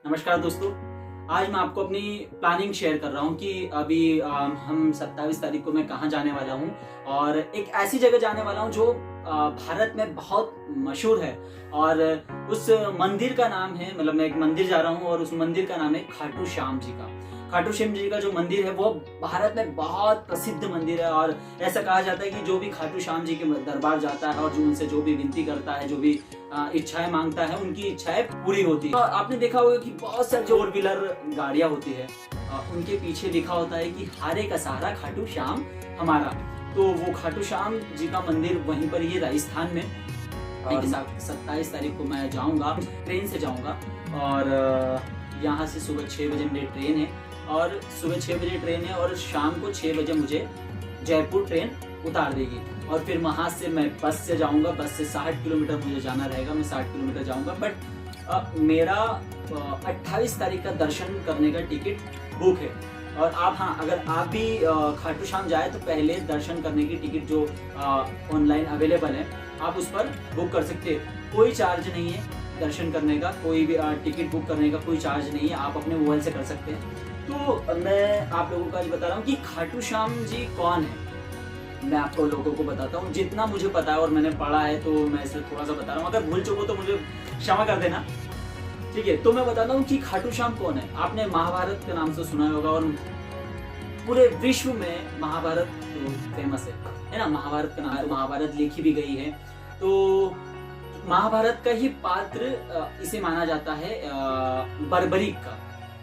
नमस्कार दोस्तों। आज मैं आपको अपनी प्लानिंग शेयर कर रहा हूँ कि अभी हम 27 तारीख को मैं कहाँ जाने वाला हूँ और एक ऐसी जगह जाने वाला हूँ जो भारत में बहुत मशहूर है। और उस मंदिर का नाम है, मतलब मैं एक मंदिर जा रहा हूँ और उस मंदिर का नाम है खाटू श्याम जी का। खाटू श्याम जी का जो मंदिर है वो भारत में बहुत प्रसिद्ध मंदिर है और ऐसा कहा जाता है कि जो भी खाटू श्याम जी के दरबार जाता है और जो उनसे जो भी विनती करता है, जो भी इच्छाएं मांगता है, उनकी इच्छाएं पूरी होती है। और आपने देखा होगा कि बहुत सारी जो फोर व्हीलर गाड़ियां होती है उनके पीछे लिखा होता है कि हारे का सहारा खाटू श्याम हमारा। तो वो खाटू श्याम जी का मंदिर वहीं पर ही है, राजस्थान में। और 27 तारीख को मैं जाऊंगा, ट्रेन से जाऊंगा और यहाँ से सुबह 6 बजे मेरी ट्रेन है और सुबह 6 बजे ट्रेन है और शाम को 6 बजे मुझे जयपुर ट्रेन उतार देगी। और फिर वहाँ से मैं बस से जाऊँगा। बस से 60 किलोमीटर मुझे जाना रहेगा, मैं 60 किलोमीटर जाऊँगा। बट मेरा 28 तारीख का दर्शन करने का टिकट बुक है। और आप, हाँ, अगर आप भी खाटू श्याम जाए तो पहले दर्शन करने की टिकट जो ऑनलाइन अवेलेबल है आप उस पर बुक कर सकते हैं। कोई चार्ज नहीं है दर्शन करने का, कोई भी टिकट बुक करने का कोई चार्ज नहीं है, आप अपने मोबाइल से कर सकते हैं। तो मैं आप लोगों को आज बता रहा हूँ कि खाटू श्याम जी कौन है। मैं आपको लोगों को बताता हूँ जितना मुझे पता है और मैंने पढ़ा है, तो मैं इसे थोड़ा सा बता रहा हूँ। अगर भूल चुको तो मुझे क्षमा कर देना, ठीक है। तो मैं बताता हूँ कि खाटू श्याम कौन है। आपने महाभारत के नाम से सुना होगा और पूरे विश्व में महाभारत तो फेमस है ना। महाभारत का नाम है, महाभारत लिखी भी गई है। तो महाभारत का ही पात्र इसे माना जाता है बर्बरीक का,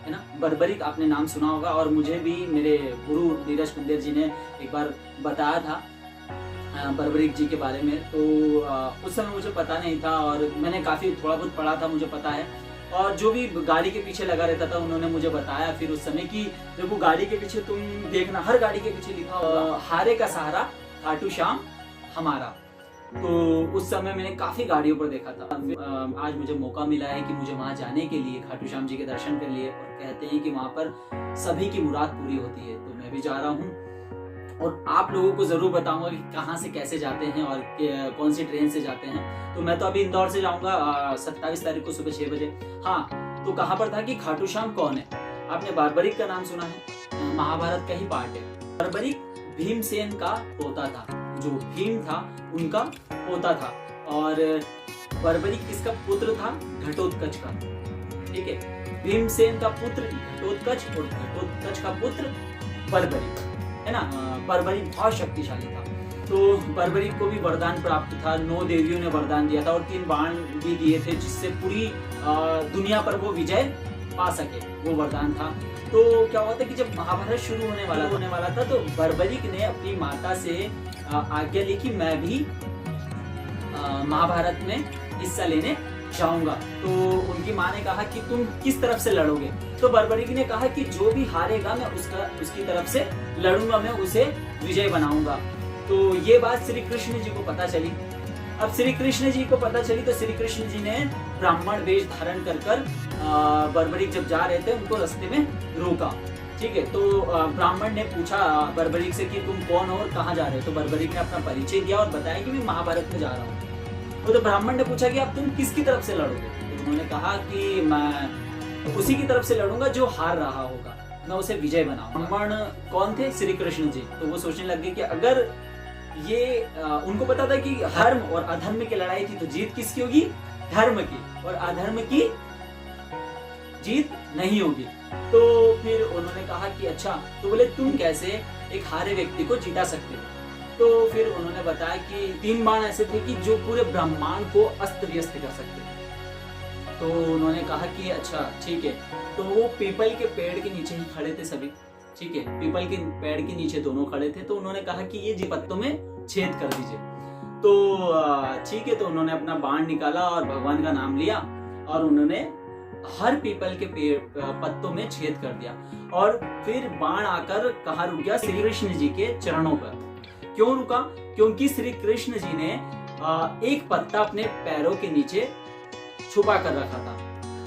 है ना। बर्बरीक आपने नाम सुना होगा और मुझे भी मेरे गुरु नीरज कुंदेर जी ने एक बार बताया था बर्बरीक जी के बारे में। तो उस समय मुझे पता नहीं था और मैंने काफ़ी थोड़ा बहुत पढ़ा था, मुझे पता है। और जो भी गाड़ी के पीछे लगा रहता था उन्होंने मुझे बताया फिर उस समय कि देखो गाड़ी के पीछे तुम देखना, हर गाड़ी के पीछे लिखा होगा हारे का सहारा खाटू श्याम हमारा। तो उस समय मैंने काफी गाड़ियों पर देखा था। आज मुझे मौका मिला है कि मुझे वहां जाने के लिए, खाटू श्याम जी के दर्शन के लिए। और कहते हैं कि वहां पर सभी की मुराद पूरी होती है, तो मैं भी जा रहा हूँ और आप लोगों को जरूर बताऊंगा कि कहाँ से कैसे जाते हैं और कौन सी ट्रेन से जाते हैं। तो मैं तो अभी इंदौर से जाऊंगा 27 तारीख को सुबह 6 बजे। हाँ, तो कहाँ पर था कि खाटू श्याम कौन है। आपने बर्बरीक का नाम सुना है, महाभारत का ही पार्ट है। बर्बरीक भीमसेन का पोता था, जो भीम था उनका पोता था। और बर्बरीक किसका पुत्र था? घटोत्कच का, ठीक है। भीमसेन का पुत्र घटोत्कच और घटोत्कच का पुत्र बर्बरीक, है ना। बर्बरीक बहुत शक्तिशाली था। तो बर्बरीक को भी वरदान प्राप्त था, 9 देवियों ने वरदान दिया था और 3 बाण भी दिए थे जिससे पूरी दुनिया पर वो विजय पा सके, वो वरदान था। तो क्या हुआ था कि जब महाभारत शुरू होने वाला था तो बर्बरीक ने अपनी माता से आज्ञा ली कि मैं भी महाभारत में हिस्सा लेने जाऊंगा। तो उनकी माँ ने कहा कि तुम किस तरफ से लड़ोगे। तो बर्बरीक ने कहा कि जो भी हारेगा मैं उसकी तरफ से लड़ूंगा, मैं उसे विजय बनाऊंगा। तो ये बात श्री कृष्ण जी को पता चली। अब श्री कृष्ण जी को पता चली तो श्री कृष्ण जी ने ब्राह्मण वेश धारण कर बर्बरीक जब जा रहे थे उनको रास्ते में रोका, ठीक है। तो ब्राह्मण ने पूछा बर्बरीक से कि तुम कौन हो और कहाँ जा रहे हो। तो बर्बरीक ने अपना परिचय दिया और बताया कि मैं महाभारत में जा रहा हूँ। तो ब्राह्मण ने पूछा कि अब तुम किसकी तरफ से लड़ोगे। तो उन्होंने कहा कि मैं उसी की तरफ से लड़ूंगा जो हार रहा होगा, मैं उसे विजय बनाऊंगा। ब्राह्मण कौन थे? श्री कृष्ण जी। तो वो सोचने लगे कि अगर ये उनको पता था कि धर्म और अधर्म की लड़ाई थी तो जीत किसकी होगी? धर्म की, और अधर्म की जीत नहीं होगी। तो फिर उन्होंने कहा कि अच्छा, तो बोले तुम कैसे एक हारे व्यक्ति को जीता सकते हो। तो फिर उन्होंने बताया कि 3 बाण ऐसे थे कि जो पूरे ब्रह्मांड को अस्त व्यस्त कर सकते थे। तो उन्होंने कहा कि अच्छा ठीक है। तो वो पीपल के पेड़ के नीचे ही खड़े थे सभी, ठीक है। पीपल के पेड़ के नीचे दोनों खड़े थे। तो उन्होंने कहा कि ये जी पत्तों में छेद कर दीजिए। तो ठीक है, तो उन्होंने अपना बाण निकाला और भगवान का नाम लिया और उन्होंने हर पीपल के पत्तों में छेद कर दिया। और फिर बाण आकर कहाँ रुक गया? श्री कृष्ण जी के चरणों पर। क्यों रुका? क्योंकि श्री कृष्ण जी ने एक पत्ता अपने पैरों के नीचे छुपा कर रखा था।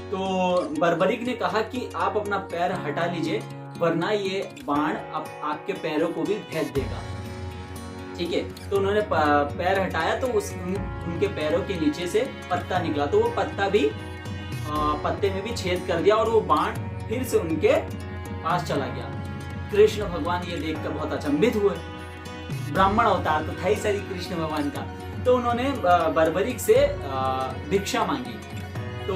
तो बर्बरीक ने कहा कि आप अपना पैर हटा लीजिए वरना ये बाण आपके पैरों को भी भेद देगा, ठीक है। तो उन्होंने पैर हटाया तो उनके पैरों के नीचे से पत्ता निकला। तो वो पत्ता भी पत्ते में भी छेद कर दिया और वो बाण फिर से उनके पास चला गया। कृष्ण भगवान ये देखकर बहुत अचंभित हुए। ब्राह्मण अवतार तो था ही श्री कृष्ण भगवान का। तो उन्होंने बर्बरीक से भिक्षा मांगी। तो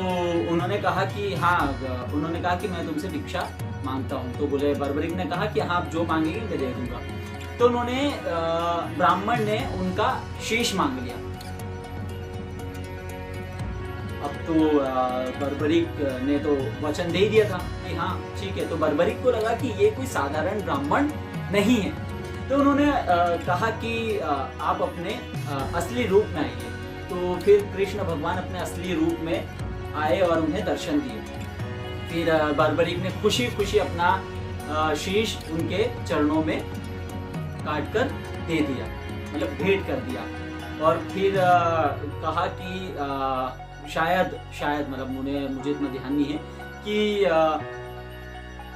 उन्होंने कहा कि मैं तुमसे भिक्षा मांगता हूँ। तो बोले, बर्बरीक ने कहा कि हाँ, आप जो मांगेंगे मैं दे दूंगा। तो उन्होंने ब्राह्मण ने उनका शीश मांग लिया। अब तो बर्बरीक ने तो वचन दे दिया था कि हाँ ठीक है। तो बर्बरीक को लगा कि ये कोई साधारण ब्राह्मण नहीं है। तो उन्होंने कहा कि आप अपने असली रूप में आइए। तो फिर कृष्ण भगवान अपने असली रूप में आए और उन्हें दर्शन दिए। फिर बर्बरीक ने खुशी खुशी अपना शीश उनके चरणों में काट कर दे दिया, मतलब भेंट कर दिया। और फिर कहा कि शायद मतलब मुझे इतना ध्यान नहीं है कि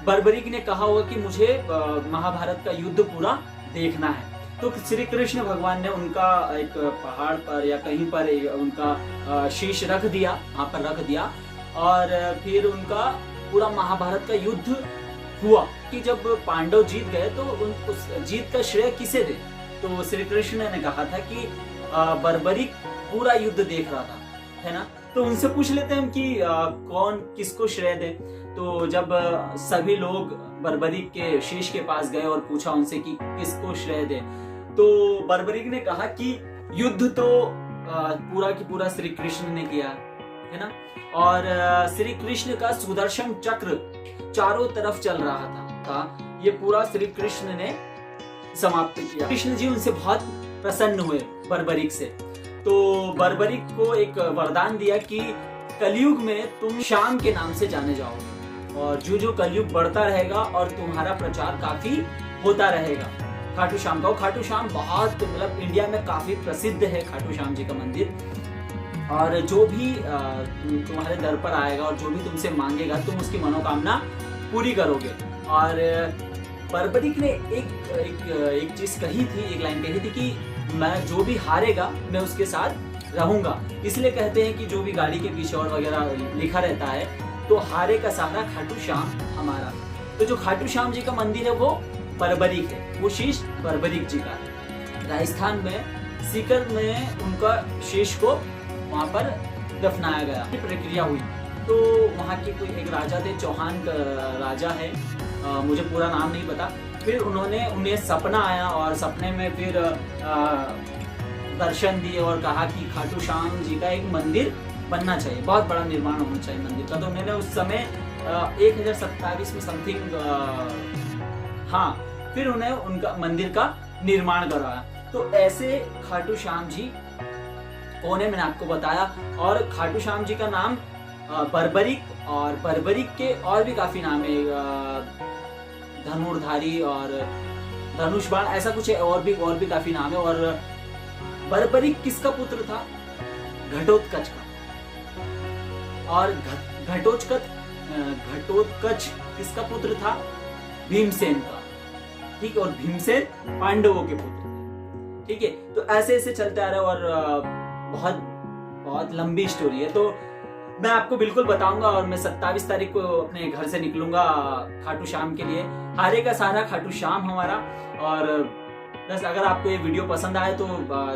बर्बरीक ने कहा होगा कि मुझे महाभारत का युद्ध पूरा देखना है। तो श्री कृष्ण भगवान ने उनका एक पहाड़ पर या कहीं पर उनका शीश रख दिया, वहाँ पर रख दिया। और फिर उनका पूरा महाभारत का युद्ध हुआ कि जब पांडव जीत गए तो उस जीत का श्रेय किसे दे। तो श्री कृष्ण ने कहा था कि बर्बरीक पूरा युद्ध देख रहा था, है ना। तो उनसे पूछ लेते हैं कि कौन किसको श्रेय दे। तो जब सभी लोग बर्बरीक के शीश के पास गए और पूछा उनसे कि किसको श्रेय दे, तो बर्बरीक ने कहा कि युद्ध तो पूरा की पूरा श्री कृष्ण ने किया, है ना। और श्री कृष्ण का सुदर्शन चक्र चारों तरफ चल रहा था ये पूरा श्री कृष्ण ने समाप्त किया। कृष्ण जी उनसे बहुत प्रसन्न हुए बर्बरीक से। तो बर्बरीक को एक वरदान दिया कि कलयुग में तुम श्याम के नाम से जाने जाओगे और जो कलयुग बढ़ता रहेगा और तुम्हारा प्रचार काफी होता रहेगा। खाटू श्याम का, खाटू श्याम बहुत मतलब इंडिया में काफी प्रसिद्ध है खाटू श्याम जी का मंदिर। और जो भी तुम्हारे दर पर आएगा और जो भी तुमसे मांगेगा तुम उसकी मनोकामना पूरी करोगे। और बर्बरीक ने एक चीज कही थी, एक लाइन कही थी कि मैं जो भी हारेगा मैं उसके साथ रहूंगा। इसलिए कहते हैं कि जो भी गाड़ी के पीछे और वगैरह लिखा रहता है तो हारे का सहारा खाटू श्याम हमारा। तो जो खाटू श्याम जी का मंदिर है वो बर्बरीक है, वो शीश बर्बरीक जी का है। राजस्थान में सीकर में उनका शीश को वहाँ पर दफनाया गया। प्रक्रिया हुई तो वहाँ के कोई एक राजा थे, चौहान राजा है, मुझे पूरा नाम नहीं पता। फिर उन्हें सपना आया और सपने में फिर दर्शन दिए और कहा कि खाटू श्याम जी का एक मंदिर बनना चाहिए, बहुत बड़ा निर्माण होना चाहिए मंदिर का। तो उन्होंने उस समय 1027 में समथिंग फिर उन्हें उनका मंदिर का निर्माण करवाया। तो ऐसे खाटू श्याम जी कौन है मैंने आपको बताया। और खाटू श्याम जी का नाम बर्बरीक, और बर्बरीक के और भी काफी नाम है, धनुर्धारी और धनुष बाण, ऐसा कुछ है, और भी काफी नाम है। और बर्बरीक किसका पुत्र था? घटोत्कच का। और घटोत्कच किसका पुत्र था? भीमसेन का। ठीक है, और भीमसेन पांडवों के पुत्र थे। ठीक है, तो ऐसे ऐसे चलते आ रहे और बहुत लंबी स्टोरी है। तो मैं आपको बिल्कुल बताऊंगा और मैं 27 तारीख को अपने घर से निकलूंगा खाटू श्याम के लिए। हारे का सहारा खाटू श्याम हमारा। और बस अगर आपको ये वीडियो पसंद आए तो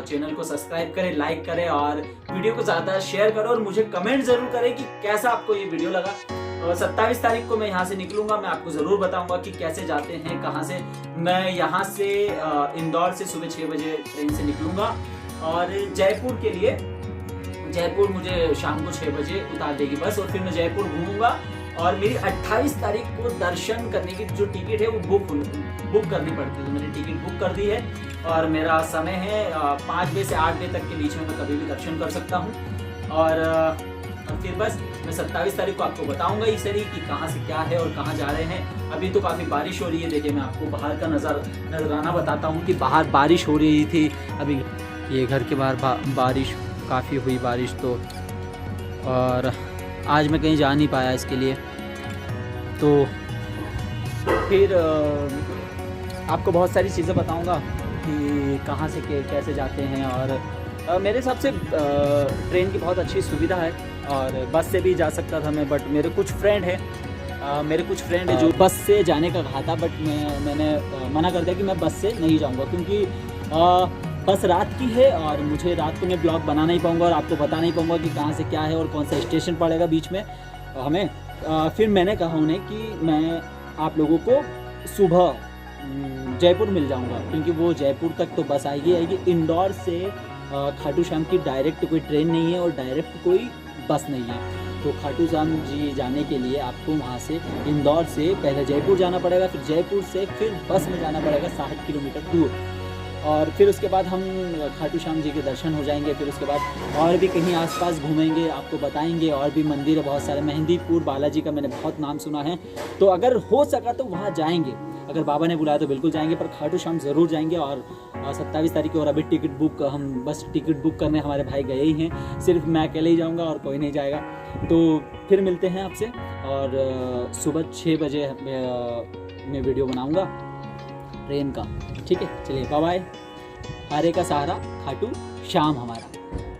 चैनल को सब्सक्राइब करें, लाइक करें और वीडियो को ज़्यादा शेयर करें और मुझे कमेंट जरूर करें कि कैसा आपको ये वीडियो लगा। और 27 तारीख को मैं यहाँ से निकलूंगा, मैं आपको ज़रूर बताऊंगा कि कैसे जाते हैं, कहाँ से। मैं यहाँ से इंदौर से सुबह 6 बजे ट्रेन से निकलूंगा और जयपुर के लिए, जयपुर मुझे शाम को 6 बजे उतार देगी बस। और फिर मैं जयपुर घूमूंगा और मेरी 28 तारीख को दर्शन करने की जो टिकट है वो बुक करनी पड़ती है। तो मैंने टिकट बुक कर दी है और मेरा समय है 5 बजे से 8 बजे तक के बीच में मैं कभी भी दर्शन कर सकता हूँ। और फिर बस मैं 27 तारीख को आपको बताऊंगा इस तरीके कि कहाँ से क्या है और कहाँ जा रहे हैं। अभी तो काफ़ी बारिश हो रही है, देखिए मैं आपको बाहर का नजराना बताता हूँ कि बाहर बारिश हो रही थी। अभी ये घर के बाहर बारिश काफ़ी हुई बारिश तो, और आज मैं कहीं जा नहीं पाया इसके लिए। तो फिर आपको बहुत सारी चीज़ें बताऊंगा कि कहाँ से कैसे जाते हैं। और मेरे हिसाब से ट्रेन की बहुत अच्छी सुविधा है। और बस से भी जा सकता था मैं, बट मेरे कुछ फ्रेंड है जो बस से जाने का कहा था, बट मैंने मना कर दिया कि मैं बस से नहीं जाऊंगा, क्योंकि बस रात की है और मुझे रात को मैं ब्लॉग बना नहीं पाऊंगा और आपको बता नहीं पाऊंगा कि कहाँ से क्या है और कौन सा स्टेशन पड़ेगा बीच में हमें। फिर मैंने कहा उन्हें कि मैं आप लोगों को सुबह जयपुर मिल जाऊंगा, क्योंकि वो जयपुर तक तो बस आएगी। इंदौर से खाटू श्याम की डायरेक्ट कोई ट्रेन नहीं है और डायरेक्ट कोई बस नहीं है। तो खाटू श्याम जी जाने के लिए आपको वहाँ से इंदौर से पहले जयपुर जाना पड़ेगा, फिर जयपुर से फिर बस में जाना पड़ेगा 60 किलोमीटर दूर, और फिर उसके बाद हम खाटू श्याम जी के दर्शन हो जाएंगे। फिर उसके बाद और भी कहीं आसपास घूमेंगे, आपको बताएंगे, और भी मंदिर है बहुत सारे। मेहंदीपुर बालाजी का मैंने बहुत नाम सुना है, तो अगर हो सका तो वहाँ जाएंगे, अगर बाबा ने बुलाया तो बिल्कुल जाएंगे, पर खाटू श्याम ज़रूर जाएंगे। और 27 तारीख को, और अभी टिकट बुक, हम बस टिकट बुक करने हमारे भाई गए ही हैं, सिर्फ मैं अकेले ही जाऊँगा और कोई नहीं जाएगा। तो फिर मिलते हैं आपसे, और सुबह 6 बजे मैं वीडियो बनाऊँगा ट्रेन का, ठीक है। चलिए बाय बाय। हारे का सहारा खाटू श्याम हमारा।